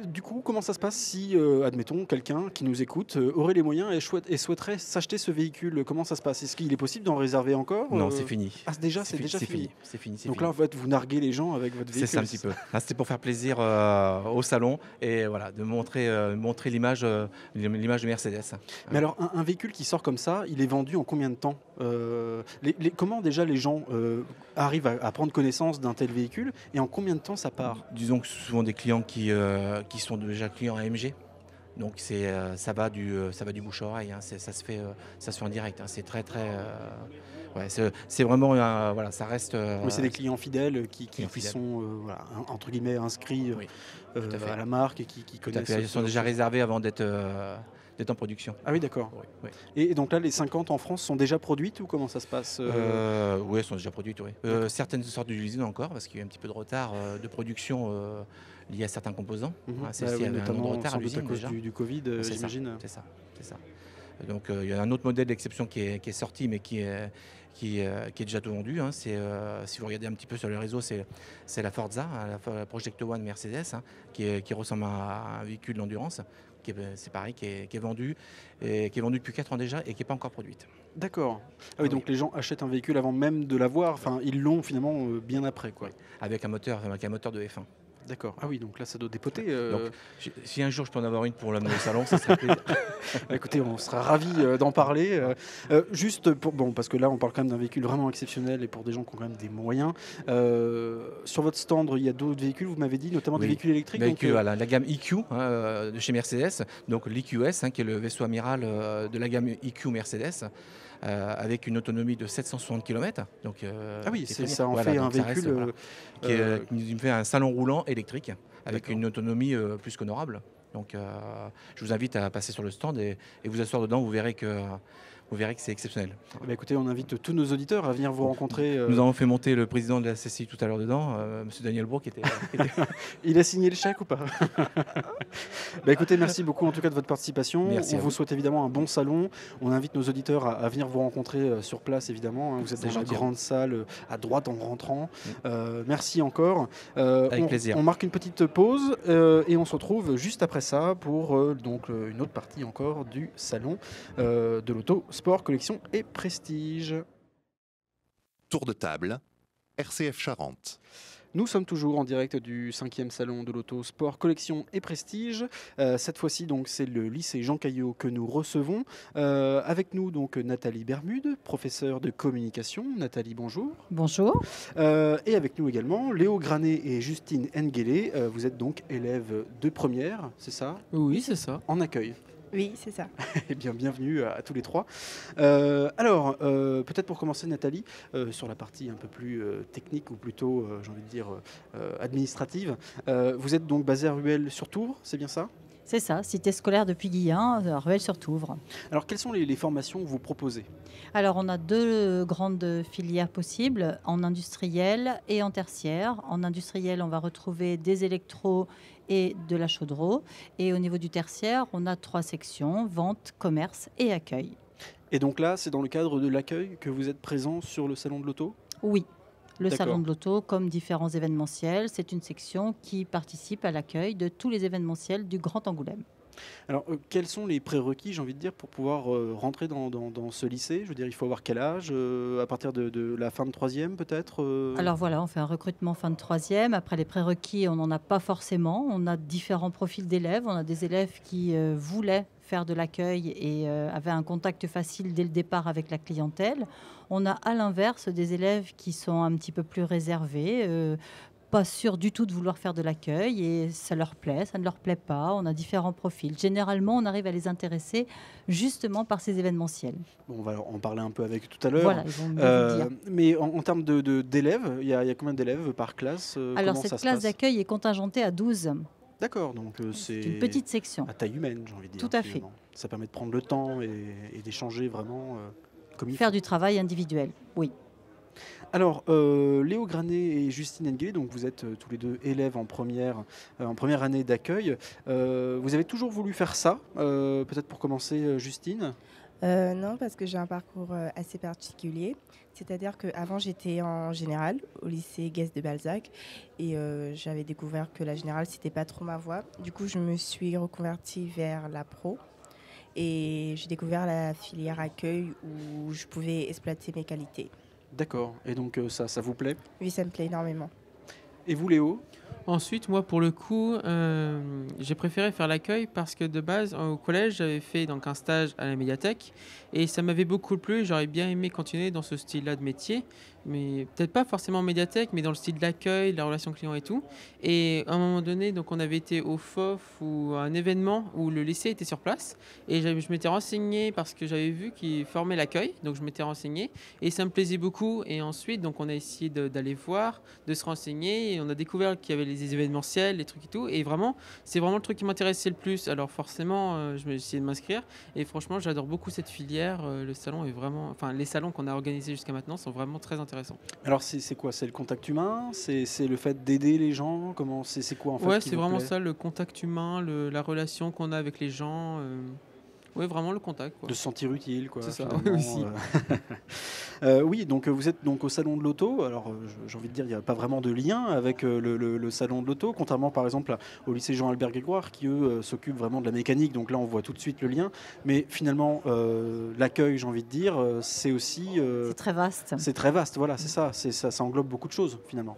Du coup, comment ça se passe si, admettons, quelqu'un qui nous écoute aurait les moyens et souhaiterait s'acheter ce véhicule? Comment ça se passe? Est-ce qu'il est possible d'en réserver encore? Non, c'est fini. Ah, c'est déjà fini. C'est fini. Donc là, en fait, vous narguez les gens avec votre véhicule. C'est ça un petit peu. Là, c'était pour faire plaisir au salon et voilà, de montrer l'image de Mercedes. Mais alors, un véhicule qui sort comme ça, il est vendu en combien de temps? Comment déjà les gens arrivent à prendre connaissance d'un tel véhicule et en combien de temps ça part? Disons que ce sont des clients qui sont déjà clients AMG. Donc ça va du bouche à oreille. Hein. Ça se fait en direct. Hein. C'est très c'est vraiment voilà, ça reste. Oui, c'est des clients fidèles qui sont entre guillemets inscrits à la marque et qui connaissent. Ils sont déjà réservés avant d'être en production. Ah oui, d'accord. Oui, oui. Et donc là, les 50 en France sont déjà produites ou comment ça se passe Oui, elles sont déjà produites, oui. Certaines sortent de l'usine encore parce qu'il y a eu un petit peu de retard de production lié à certains composants. Celle-ci avait un an de retard à l'usine à cause déjà. du Covid, j'imagine. C'est ça. Donc il y a un autre modèle d'exception qui est sorti, mais qui est déjà tout vendu. Si vous regardez un petit peu sur les réseaux, c'est la Forza, la Project One Mercedes, qui ressemble à un véhicule d'endurance. C'est pareil, qui est vendu, et qui est vendu depuis 4 ans déjà et qui n'est pas encore produite. D'accord. Ah oui, donc les gens achètent un véhicule avant même de l'avoir. Enfin, ils l'ont finalement bien après, quoi. Avec un moteur de F1. D'accord. Ah oui, donc là, ça doit dépoter. Donc, si un jour je peux en avoir une pour l'amener au salon, ça serait plaisir. Écoutez, on sera ravis d'en parler. Juste parce que là, on parle quand même d'un véhicule vraiment exceptionnel et pour des gens qui ont quand même des moyens. Sur votre stand, il y a d'autres véhicules, vous m'avez dit, notamment des véhicules électriques. La gamme EQ de chez Mercedes, donc l'EQS, qui est le vaisseau amiral de la gamme EQ Mercedes. Avec une autonomie de 760 km. Donc, ah oui, ça en fait un véhicule qui me fait un salon roulant électrique avec une autonomie plus qu'honorable. Donc je vous invite à passer sur le stand et vous asseoir dedans, vous verrez que c'est exceptionnel. Écoutez, on invite tous nos auditeurs à venir vous rencontrer. Nous avons fait monter le président de la CCI tout à l'heure dedans, M. Daniel Bourg, qui était... Il a signé le chèque ou pas? Écoutez, merci beaucoup en tout cas de votre participation. Merci on vous souhaite évidemment un bon salon. On invite nos auditeurs à venir vous rencontrer sur place, évidemment. Vous êtes dans la grande salle à droite en rentrant. Merci encore. Avec plaisir. On marque une petite pause et on se retrouve juste après ça pour donc une autre partie encore du salon de l'auto. Sport, collection et prestige. Tour de table, RCF Charente. Nous sommes toujours en direct du 5e salon de l'auto, sport, collection et prestige. Cette fois-ci, donc, c'est le lycée Jean Caillot que nous recevons. Avec nous, donc, Nathalie Bermude, professeure de communication. Nathalie, bonjour. Bonjour. Et avec nous également, Léo Granet et Justine Nguélé. Vous êtes donc élèves de première, c'est ça? Oui, c'est ça. En accueil. Oui, c'est ça. Eh bien, bienvenue à tous les trois. Alors, peut-être pour commencer, Nathalie, sur la partie un peu plus technique ou plutôt, j'ai envie de dire, administrative. Vous êtes donc basé à Rueil-sur-Touvre, c'est bien ça? C'est ça, cité scolaire de Puy-Guillan, Rueil-sur-Touvre. Alors, quelles sont les formations que vous proposez? Alors, on a 2 grandes filières possibles, en industriel et en tertiaire. En industriel, on va retrouver des électros et de la chaudreau. Et au niveau du tertiaire, on a 3 sections, vente, commerce et accueil. Et donc là, c'est dans le cadre de l'accueil que vous êtes présent sur le salon de l'auto? Oui. Le salon de l'auto, comme différents événementiels, c'est une section qui participe à l'accueil de tous les événementiels du Grand Angoulême. Alors, quels sont les prérequis, j'ai envie de dire, pour pouvoir rentrer dans ce lycée? Je veux dire, il faut avoir quel âge? À partir de la fin de 3e, peut-être Alors voilà, on fait un recrutement fin de 3e. Après, les prérequis, on n'en a pas forcément. On a différents profils d'élèves. On a des élèves qui voulaient faire de l'accueil et avaient un contact facile dès le départ avec la clientèle. On a à l'inverse des élèves qui sont un petit peu plus réservés, pas sûrs du tout de vouloir faire de l'accueil et ça leur plaît, ça ne leur plaît pas. On a différents profils. Généralement, on arrive à les intéresser justement par ces événementiels. Bon, on va en parler un peu avec tout à l'heure. Voilà, ils vont mieux vous dire. Mais en termes d'élèves, il y a combien d'élèves par classe? Alors, cette classe d'accueil est contingentée à 12. D'accord, donc c'est une petite section. À taille humaine, j'ai envie de dire. Tout à fait. Ça permet de prendre le temps et d'échanger vraiment comme il faut. Faire du travail individuel, oui. Alors, Léo Granet et Justine Nguélé, donc vous êtes tous les deux élèves en première année d'accueil. Vous avez toujours voulu faire ça? Peut-être pour commencer, Justine? Non, parce que j'ai un parcours assez particulier. C'est-à-dire qu'avant, j'étais en générale au lycée Guest de Balzac et j'avais découvert que la générale, c'était pas trop ma voie. Du coup, je me suis reconvertie vers la pro et j'ai découvert la filière accueil où je pouvais exploiter mes qualités. D'accord. Et donc, ça vous plaît? Oui, ça me plaît énormément. Et vous, Léo? Ensuite, moi, pour le coup, j'ai préféré faire l'accueil parce que de base, au collège, j'avais fait donc un stage à la médiathèque et ça m'avait beaucoup plu. J'aurais bien aimé continuer dans ce style-là de métier, mais peut-être pas forcément médiathèque, mais dans le style de l'accueil, de la relation client et tout. Et à un moment donné, donc, on avait été au FOF ou à un événement où le lycée était sur place et je m'étais renseigné parce que j'avais vu qu'ils formaient l'accueil, donc je m'étais renseigné et ça me plaisait beaucoup. Et ensuite, donc, on a essayé d'aller voir, de se renseigner et on a découvert qu'il y il y avait les événementiels, les trucs et tout. Et vraiment, c'est vraiment le truc qui m'intéressait le plus. Alors forcément, je me suis essayé de m'inscrire. Et franchement, j'adore beaucoup cette filière. Le salon est vraiment... Enfin, les salons qu'on a organisés jusqu'à maintenant sont vraiment très intéressants. Alors c'est quoi? C'est le contact humain? C'est le fait d'aider les gens? Comment c'est quoi en fait Ouais, qui c'est vous vraiment plaît? ça, le contact humain, la relation qu'on a avec les gens. Oui, vraiment le contact, quoi. De se sentir utile, quoi. C'est ça, finalement, oui, aussi. Oui, donc vous êtes donc au salon de l'auto. Alors j'ai envie de dire, il n'y a pas vraiment de lien avec le salon de l'auto, contrairement par exemple au lycée Jean-Albert Grégoire qui eux s'occupent vraiment de la mécanique. Donc là, on voit tout de suite le lien. Mais finalement, l'accueil, j'ai envie de dire, c'est aussi. C'est très vaste. C'est très vaste, voilà, c'est ça. Ça englobe beaucoup de choses finalement.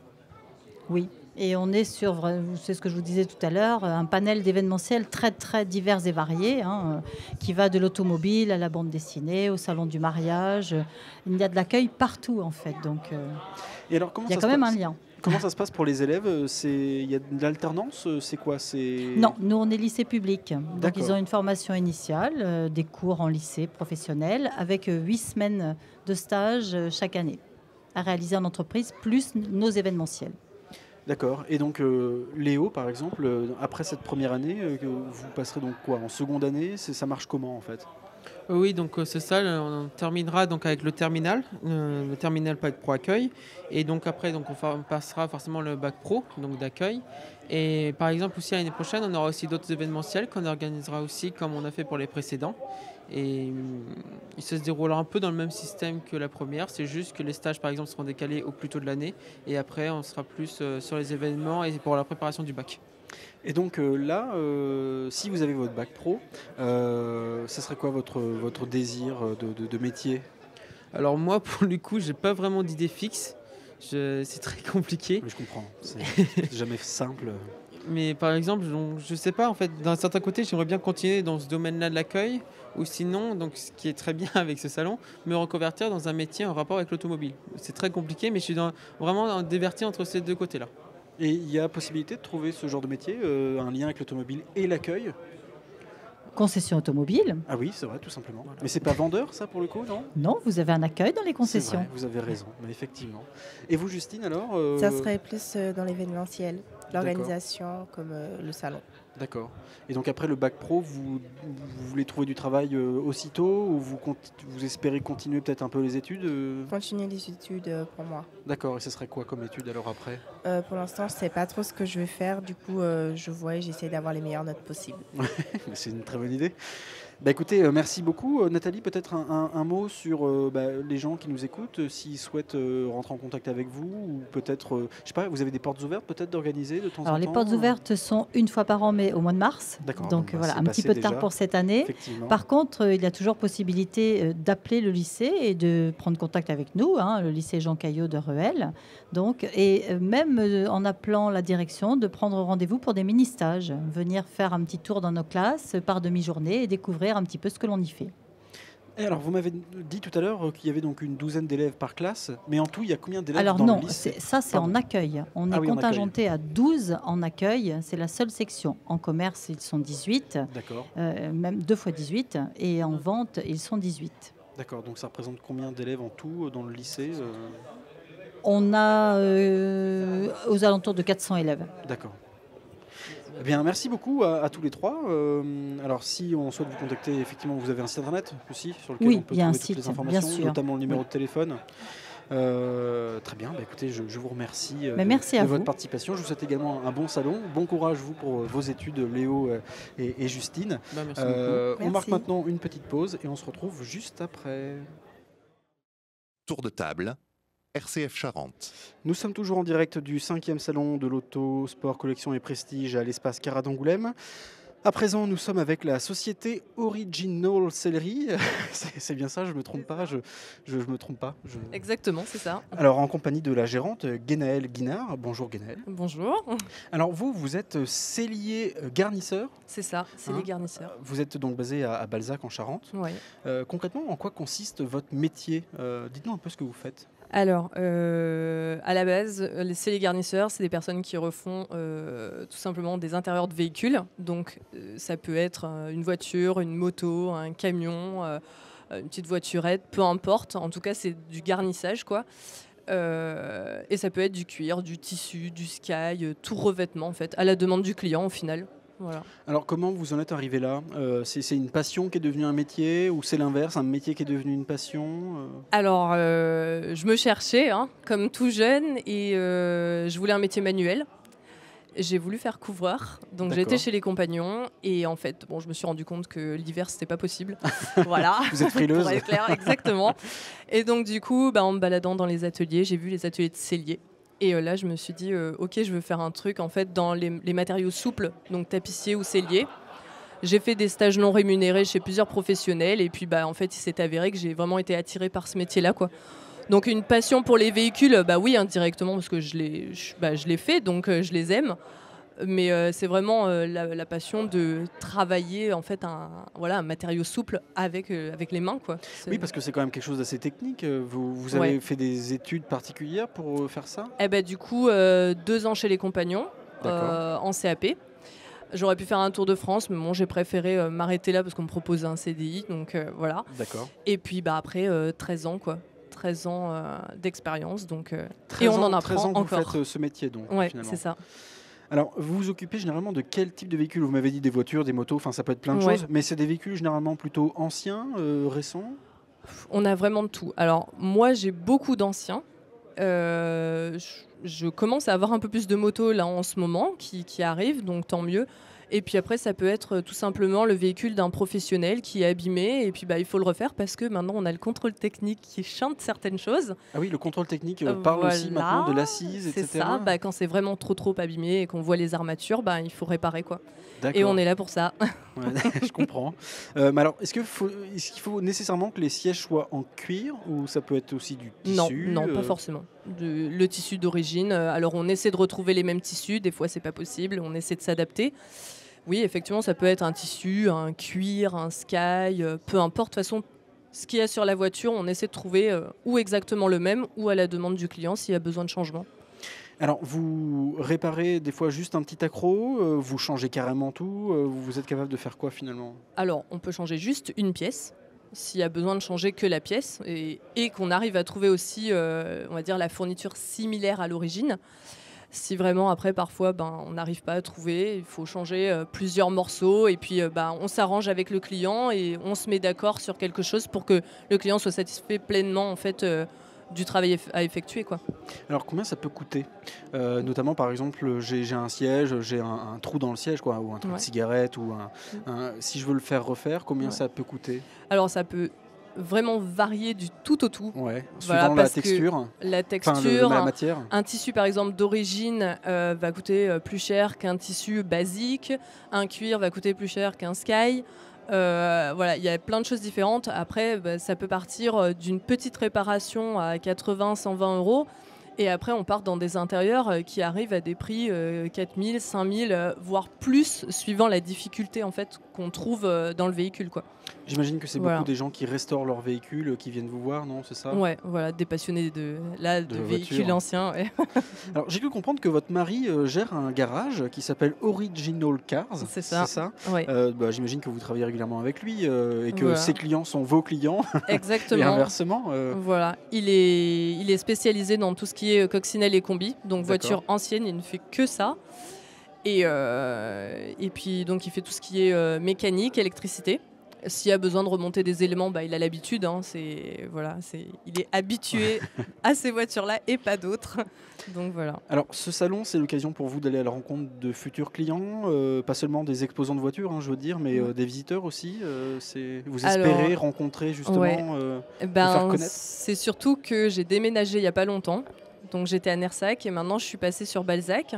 Oui, et on est sur, c'est ce que je vous disais tout à l'heure, un panel d'événementiels très très divers et variés, qui va de l'automobile à la bande dessinée, au salon du mariage. Il y a de l'accueil partout en fait, donc Et alors, comment il y a ça quand se même passe un lien. Comment ça se passe pour les élèves? Il y a de l'alternance? C'est quoi? Non, nous on est lycée public, donc D'accord. ils ont une formation initiale, des cours en lycée professionnel, avec 8 semaines de stage chaque année à réaliser en entreprise, plus nos événementiels. D'accord. Et donc Léo, par exemple, après cette première année, vous passerez donc quoi? En seconde année? Ça marche comment en fait? Oui, donc c'est ça, on terminera donc avec le terminal Bac Pro Accueil. Et donc après, donc, on passera forcément le Bac Pro, donc d'accueil. Et par exemple aussi l'année prochaine, on aura aussi d'autres événementiels qu'on organisera aussi comme on a fait pour les précédents. Et ça se déroulera un peu dans le même système que la première, c'est juste que les stages par exemple seront décalés au plus tôt de l'année. Et après, on sera plus sur les événements et pour la préparation du bac. Et donc là, si vous avez votre bac pro, ça serait quoi votre désir de métier? Alors moi, pour le coup, j'ai pas vraiment d'idée fixe. C'est très compliqué. Je comprends, c'est jamais simple. Mais par exemple, je sais pas, en fait, d'un certain côté, j'aimerais bien continuer dans ce domaine-là de l'accueil, ou sinon, donc, ce qui est très bien avec ce salon, me reconvertir dans un métier en rapport avec l'automobile. C'est très compliqué, mais je suis vraiment déverti entre ces deux côtés-là. Et il y a possibilité de trouver ce genre de métier, un lien avec l'automobile et l'accueil? Concession automobile. Ah oui, c'est vrai, tout simplement. Voilà. Mais c'est pas vendeur, ça, pour le coup, non? Non, vous avez un accueil dans les concessions. Vrai, vous avez raison, mais effectivement. Et vous, Justine, alors Ça serait plus dans l'événementiel, l'organisation, comme le salon. D'accord. Et donc après le bac pro, vous voulez trouver du travail aussitôt ou vous espérez continuer peut-être un peu les études Continuer les études pour moi. D'accord. Et ce serait quoi comme études alors après Pour l'instant, je ne sais pas trop ce que je vais faire. Du coup, je vois et j'essaie d'avoir les meilleures notes possibles. C'est une très bonne idée. Bah écoutez, merci beaucoup. Nathalie, peut-être un mot sur les gens qui nous écoutent, s'ils souhaitent rentrer en contact avec vous, ou peut-être, je sais pas, vous avez des portes ouvertes peut-être d'organiser de temps en temps? Alors les portes ouvertes sont une fois par an, mais au mois de mars. D'accord. Donc voilà, un petit peu tard pour cette année. Par contre, il y a toujours possibilité d'appeler le lycée et de prendre contact avec nous, le lycée Jean Caillot de Ruel. Donc, et même en appelant la direction, de prendre rendez-vous pour des mini-stages, venir faire un petit tour dans nos classes par demi-journée et découvrir un petit peu ce que l'on y fait. Et alors, vous m'avez dit tout à l'heure qu'il y avait donc une douzaine d'élèves par classe, mais en tout, il y a combien d'élèves alors dans non, le lycée? ça c'est en accueil. On est contingenté à 12 en accueil, c'est la seule section. En commerce, ils sont 18, même 2 fois 18, et en vente, ils sont 18. D'accord, donc ça représente combien d'élèves en tout dans le lycée? On a aux alentours de 400 élèves. D'accord. Eh bien, merci beaucoup à tous les trois. Alors, si on souhaite vous contacter, effectivement, vous avez un site internet aussi sur lequel on peut trouver toutes les informations, notamment le numéro de téléphone. Très bien, écoutez, je vous remercie de votre participation. Je vous souhaite également un bon salon. Bon courage vous pour vos études, Léo et Justine. Merci beaucoup. On marque maintenant une petite pause et on se retrouve juste après. Tour de table. RCF Charente. Nous sommes toujours en direct du 5e salon de l'auto, sport, collection et prestige à l'espace Cara d'Angoulême. À présent, nous sommes avec la société Original Sellerie. C'est bien ça, je ne me trompe pas. Je me trompe pas. Exactement, c'est ça. Alors, en compagnie de la gérante Guénaëlle Guinard. Bonjour Guénaëlle. Bonjour. Alors, vous êtes sellier garnisseur. C'est ça, sellier garnisseur. Vous êtes donc basé à Balzac en Charente. Oui. Concrètement, en quoi consiste votre métier? Dites-nous un peu ce que vous faites. Alors, à la base, les selliers garnisseurs, c'est des personnes qui refont tout simplement des intérieurs de véhicules. Donc, ça peut être une voiture, une moto, un camion, une petite voiturette, peu importe. En tout cas, c'est du garnissage, quoi. Et ça peut être du cuir, du tissu, du sky, tout revêtement en fait, à la demande du client au final. Voilà. Alors comment vous en êtes arrivé là? C'est une passion qui est devenue un métier ou c'est l'inverse, un métier qui est devenu une passion? Alors, je me cherchais, hein, comme tout jeune, et je voulais un métier manuel. J'ai voulu faire couvreur, donc j'étais chez les compagnons, et en fait, bon, je me suis rendu compte que l'hiver, c'était pas possible. Voilà. Vous êtes frileuse. Pour être clair, exactement. Et donc, du coup, en me baladant dans les ateliers, j'ai vu les ateliers de sellier. Et là, je me suis dit, ok, je veux faire un truc en fait dans les matériaux souples, donc tapissier ou sellier. J'ai fait des stages non rémunérés chez plusieurs professionnels, et puis en fait, il s'est avéré que j'ai vraiment été attirée par ce métier-là, quoi. Donc une passion pour les véhicules, oui, indirectement, parce que je l'ai fait, donc je les aime. Mais c'est vraiment la passion de travailler en fait un matériau souple avec les mains, quoi. Oui, parce que c'est quand même quelque chose d'assez technique. Vous avez fait des études particulières pour faire ça? Du coup, 2 ans chez les compagnons, en CAP. J'aurais pu faire un tour de France, mais bon, j'ai préféré m'arrêter là parce qu'on me proposait un CDI, donc voilà. D'accord. Et puis après, 13 ans, quoi. 13 ans d'expérience, donc et on en apprend 13 ans que encore. vous faites ce métier, donc. Ouais, finalement. c'est ça. Alors, vous vous occupez généralement de quel type de véhicule? Vous m'avez dit des voitures, des motos, enfin ça peut être plein de choses, mais c'est des véhicules généralement plutôt anciens, récents? On a vraiment de tout. Alors, moi, j'ai beaucoup d'anciens. Je commence à avoir un peu plus de motos là en ce moment qui arrivent, donc tant mieux. Et puis après, ça peut être tout simplement le véhicule d'un professionnel qui est abîmé, et puis il faut le refaire parce que maintenant on a le contrôle technique qui chante certaines choses. Ah oui, le contrôle technique parle aussi maintenant de l'assise, etc. C'est ça, quand c'est vraiment trop abîmé et qu'on voit les armatures, il faut réparer, quoi. D'accord. Et on est là pour ça. Ouais, je comprends. Mais alors, est-ce qu'il faut nécessairement que les sièges soient en cuir ou ça peut être aussi du tissu? Non, pas forcément. Le tissu d'origine. Alors on essaie de retrouver les mêmes tissus, des fois c'est pas possible, on essaie de s'adapter. Oui, effectivement, ça peut être un tissu, un cuir, un sky, peu importe. De toute façon, ce qu'il y a sur la voiture, on essaie de trouver ou exactement le même ou à la demande du client s'il y a besoin de changement. Alors, vous réparez des fois juste un petit accroc, vous changez carrément tout, vous êtes capable de faire quoi finalement? Alors, on peut changer juste une pièce, s'il y a besoin de changer que la pièce, et qu'on arrive à trouver aussi, on va dire, la fourniture similaire à l'origine. Si vraiment, après, parfois, on n'arrive pas à trouver, il faut changer plusieurs morceaux, et puis on s'arrange avec le client et on se met d'accord sur quelque chose pour que le client soit satisfait pleinement, en fait, du travail à effectuer, quoi. Alors combien ça peut coûter? Notamment par exemple j'ai un siège, j'ai un trou dans le siège, quoi, ou un trou de cigarette, ou si je veux le faire refaire, combien ça peut coûter? Alors ça peut vraiment varier du tout au tout. Suivant la texture. La texture, la matière. Un tissu par exemple d'origine va coûter plus cher qu'un tissu basique, un cuir va coûter plus cher qu'un sky. Il y a plein de choses différentes. Après, ça peut partir d'une petite réparation à 80-120 €. Et après, on part dans des intérieurs qui arrivent à des prix 4 000, 5 000, voire plus, suivant la difficulté en fait, qu'on trouve dans le véhicule, quoi. J'imagine que c'est beaucoup des gens qui restaurent leur véhicule, qui viennent vous voir, non? C'est ça? Ouais, voilà, des passionnés de véhicules anciens. Ouais. Alors, j'ai cru comprendre que votre mari gère un garage qui s'appelle Original Cars. C'est ça. Ouais. J'imagine que vous travaillez régulièrement avec lui et que ses clients sont vos clients. Exactement. Et inversement. Voilà, il est spécialisé dans tout ce qui est coccinelle et combi, donc voiture ancienne, il ne fait que ça. Et puis donc il fait tout ce qui est mécanique, électricité. S'il y a besoin de remonter des éléments, il a l'habitude. Hein, il est habitué à ces voitures-là et pas d'autres. Donc voilà. Alors ce salon, c'est l'occasion pour vous d'aller à la rencontre de futurs clients, pas seulement des exposants de voitures, je veux dire, mais des visiteurs aussi. Vous espérez rencontrer justement, vous faire connaître? C'est surtout que j'ai déménagé il n'y a pas longtemps. Donc j'étais à Nersac et maintenant je suis passée sur Balzac.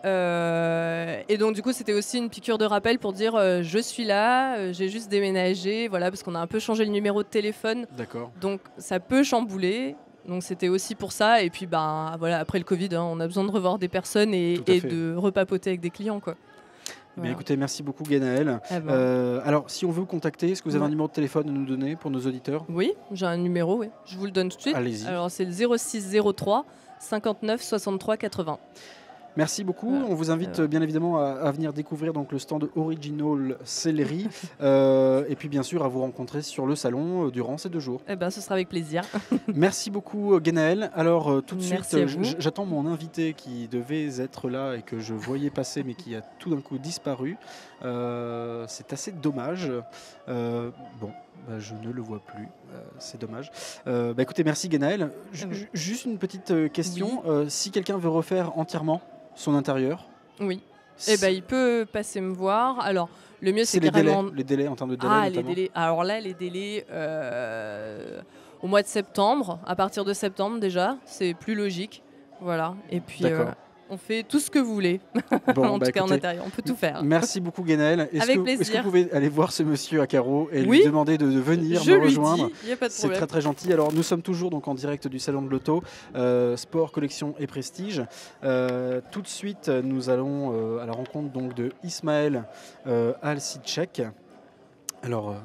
Et donc du coup c'était aussi une piqûre de rappel pour dire je suis là, j'ai juste déménagé, voilà, parce qu'on a un peu changé le numéro de téléphone. D'accord. Donc ça peut chambouler. Donc c'était aussi pour ça. Et puis après le Covid, on a besoin de revoir des personnes et de repapoter avec des clients, quoi. Bien, écoutez, merci beaucoup Guénaëlle. Alors si on veut vous contacter, est-ce que vous avez un numéro de téléphone à nous donner pour nos auditeurs? Oui, j'ai un numéro, je vous le donne tout de suite. Allez-y. Alors c'est le 06 03 59 63 80. Merci beaucoup. On vous invite bien évidemment à venir découvrir donc, le stand Original Celery et puis bien sûr à vous rencontrer sur le salon durant ces 2 jours. Eh ben, ce sera avec plaisir. Merci beaucoup Guénaëlle. Alors tout de Merci à suite, vous. j'attends mon invité qui devait être là et que je voyais passer mais qui a tout d'un coup disparu. C'est assez dommage. Je ne le vois plus. C'est dommage. Écoutez, merci Guénaëlle. Juste une petite question. Si quelqu'un veut refaire entièrement son intérieur. Oui. Il peut passer me voir. Alors, le mieux, c'est les carrément... délais en termes de délai. Les délais. Alors là, les délais au mois de septembre, à partir de septembre déjà, c'est plus logique. Voilà. Et puis, on fait tout ce que vous voulez. En tout cas, en intérieur, on peut tout faire. Merci beaucoup Guénaëlle. Avec plaisir. Est-ce que vous pouvez aller voir ce monsieur à carreau et lui demander de venir me rejoindre? Il n'y a pas de problème. C'est très très gentil. Alors nous sommes toujours donc en direct du salon de l'auto, sport, collection et prestige. Tout de suite, nous allons à la rencontre donc de Ismaël Al-Sidchek. Alors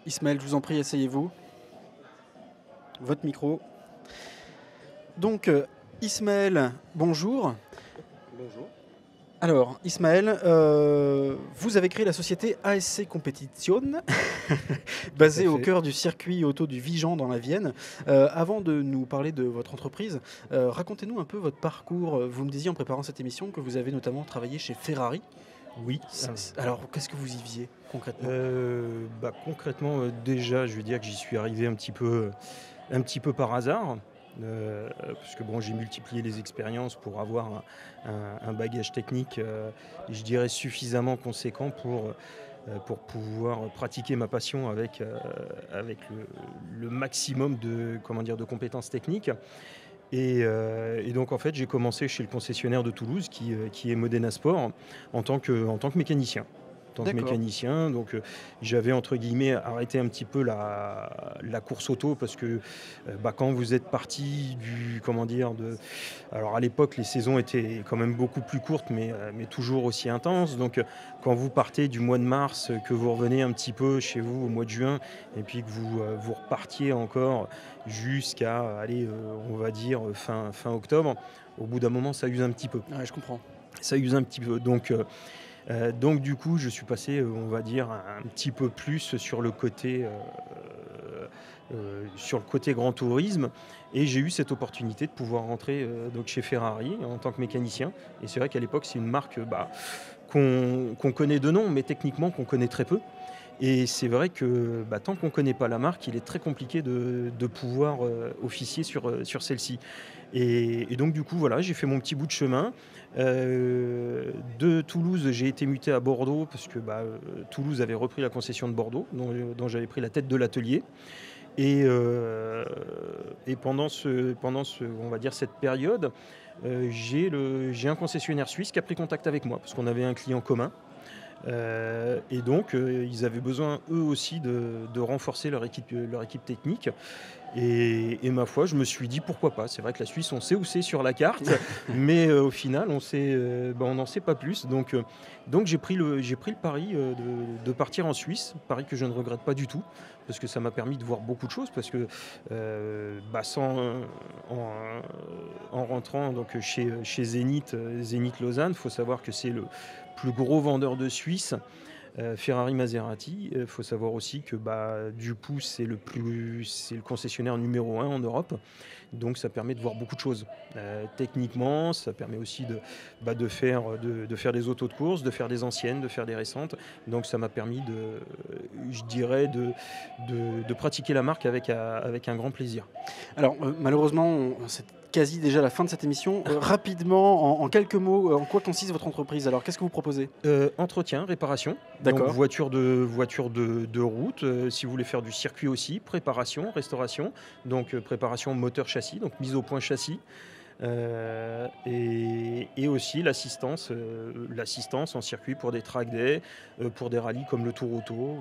Ismaël, je vous en prie, asseyez-vous. Votre micro. Donc Ismaël, bonjour. Bonjour. Alors, Ismaël, vous avez créé la société ASC Competition, basée au cœur du circuit auto du Vigan dans la Vienne. Avant de nous parler de votre entreprise, racontez-nous un peu votre parcours. Vous me disiez en préparant cette émission que vous avez notamment travaillé chez Ferrari. Oui. Alors, qu'est-ce que vous y faisiez concrètement? Concrètement, déjà, je veux dire que j'y suis arrivé un petit peu par hasard. Parce que j'ai multiplié les expériences pour avoir un bagage technique, je dirais suffisamment conséquent pour pouvoir pratiquer ma passion avec le maximum de compétences techniques. Et donc en fait j'ai commencé chez le concessionnaire de Toulouse qui est Modena Sport en tant que mécanicien. Donc j'avais entre guillemets arrêté un petit peu la course auto parce que quand vous êtes parti alors à l'époque les saisons étaient quand même beaucoup plus courtes mais toujours aussi intenses. Donc quand vous partez du mois de mars, que vous revenez un petit peu chez vous au mois de juin et puis que vous repartiez encore jusqu'à on va dire fin octobre, au bout d'un moment ça use un petit peu. Ouais, je comprends. Ça use un petit peu. Donc du coup, je suis passé, on va dire, un petit peu plus sur le côté grand tourisme, et j'ai eu cette opportunité de pouvoir rentrer donc chez Ferrari en tant que mécanicien. Et c'est vrai qu'à l'époque, c'est une marque qu'on connaît de nom, mais techniquement qu'on connaît très peu. Et c'est vrai que tant qu'on ne connaît pas la marque, il est très compliqué de pouvoir officier sur celle-ci. Et donc du coup, voilà, j'ai fait mon petit bout de chemin. De Toulouse, j'ai été muté à Bordeaux parce que Toulouse avait repris la concession de Bordeaux, dont j'avais pris la tête de l'atelier. Et pendant on va dire cette période, j'ai un concessionnaire suisse qui a pris contact avec moi parce qu'on avait un client commun. Et donc ils avaient besoin eux aussi de renforcer leur équipe technique. Et ma foi, je me suis dit pourquoi pas. C'est vrai que la Suisse, on sait où c'est sur la carte, mais au final, on n'en sait pas plus. Donc j'ai pris le pari de partir en Suisse, pari que je ne regrette pas du tout, parce que ça m'a permis de voir beaucoup de choses. Parce que en rentrant donc chez Zénith Lausanne, il faut savoir que c'est le plus gros vendeur de Suisse. Ferrari Maserati, il faut savoir aussi que du coup c'est le concessionnaire numéro 1 en Europe, donc ça permet de voir beaucoup de choses. Techniquement, ça permet aussi de faire des autos de course, de faire des anciennes, de faire des récentes, donc ça m'a permis de pratiquer la marque avec un grand plaisir. Alors malheureusement, c'est quasi déjà la fin de cette émission. Rapidement, en quelques mots, en quoi consiste votre entreprise? Alors, qu'est-ce que vous proposez? Entretien, réparation. D'accord. Donc, voiture de route. Si vous voulez faire du circuit aussi, préparation, restauration. Donc, préparation moteur-châssis, donc mise au point châssis. Et aussi l'assistance en circuit pour des track days, pour des rallyes comme le Tour Auto ou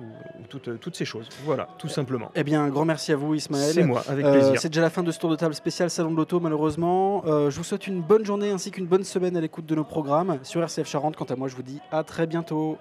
toutes ces choses. Voilà, tout simplement. Eh bien, un grand merci à vous, Ismaël. C'est moi, avec plaisir. C'est déjà la fin de ce tour de table spécial Salon de l'Auto, malheureusement. Je vous souhaite une bonne journée ainsi qu'une bonne semaine à l'écoute de nos programmes sur RCF Charente. Quant à moi, je vous dis à très bientôt.